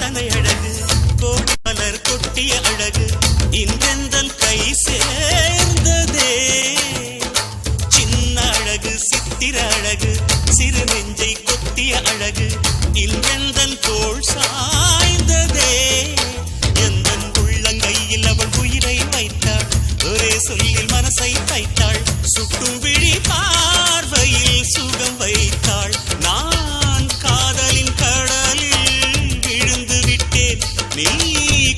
எத்தனை அழகு கோடி மலர் கொட்டிய அழகு இன்றெந்தன் கை சேர்ந்ததே சின்ன அழகு சித்திர அழகு சிறு நெஞ்சை கொத்திய அழகு இன்றெந்தன் தோள் சாய்ந்ததே எந்தன் உள்ளங்கையில் அவள் உயிரை வைத்தாள் ஒரே சொல்லில் மனசை தைத்தாள் சுட்டும் விழி பார்வையில் சுகம் வைத்தாள் நான் காதலின் கடலில் விழுந்து விட்டேன் நீ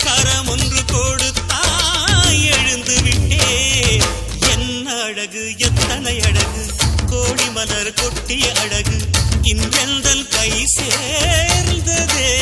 கரம் ஒன்று கொடுத்தாய் எழுந்து விட்டேன் என்ன அழகு எத்தனை அழகு கோடி மலர் கொட்டிய அழகு இன்றெந்தன் கை சேர்ந்ததே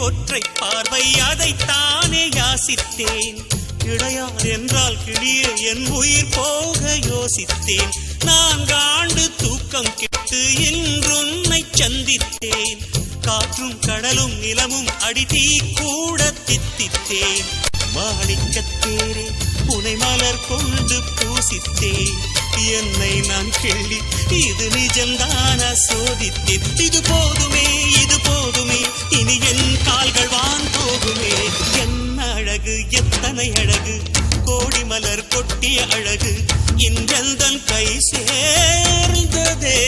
ஒற்றை பார்வை அதைத்தானே யாசித்தேன் கிடையாது என்றால் கிளியே என் உயிர் போக யோசித்தேன் நான் காண்டு தூக்கம் கெட்டு இன்றுன்னை சந்தித்தேன் காற்றும் கடலும் நிலமும் அடித்தீ கூட தித்தித்தேன் மாணிக்கத்தேரே உனை மலர் கொண்டு பூசித்தேன் என்னை நான் கேள்வி இது நிஜம்தான சோதித்தேன் இது போதுமே இனி என் கால்கள் வான் போகுமே என்ன அழகு எத்தனை அழகு கோடி மலர் கொட்டிய அழகு இன்றெந்தன் கை சேர்ந்ததே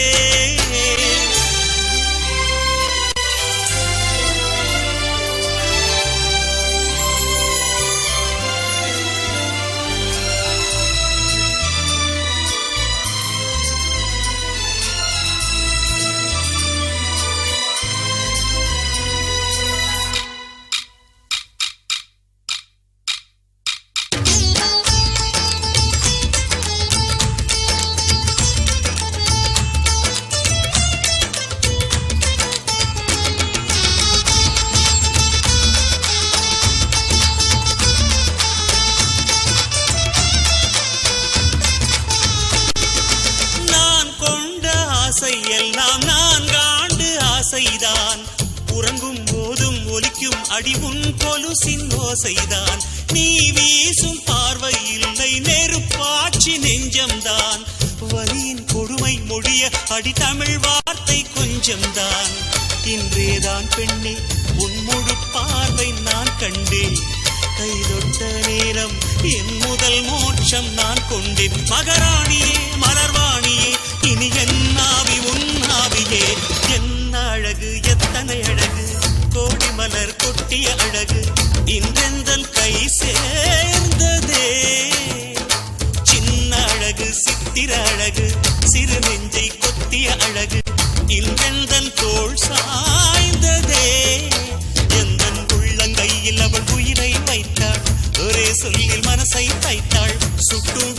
எல்லாம் நான் காண்டு ஆசைதான் உறங்கும் போதும் ஒலிக்கும் அடி உன் கொலுசின் ஓசைதான் நீ வீசும் பார்வை இல்லை நெருப்பாட்சி நெஞ்சம்தான் வலியின் கொடுமை மொழிய அடி தமிழ் வார்த்தை கொஞ்சம்தான் இன்றேதான் பெண்ணே உன் முழு பார்வை நான் கண்டேன் கைதொட்ட நேரம் என் முதல் மோட்சம் நான் கொண்டேன் மகராணியே மலர்வாணியே இனி என் ஆவி உன் ஆவியே என்ன அழகு எத்தனை அழகு கோடி மலர் கொட்டிய அழகு இன்றெந்தன் கை சேர்ந்ததே சின்ன அழகு சித்திர அழகு சிறு நெஞ்சை கொத்திய அழகு இன்றெந்தன் தோள் சாய்ந்ததே எந்தன் உள்ளங்கையில் அவள் உயிரை வைத்தாள் ஒரே சொல்லில் மனசை தைத்தாள் சுட்டும்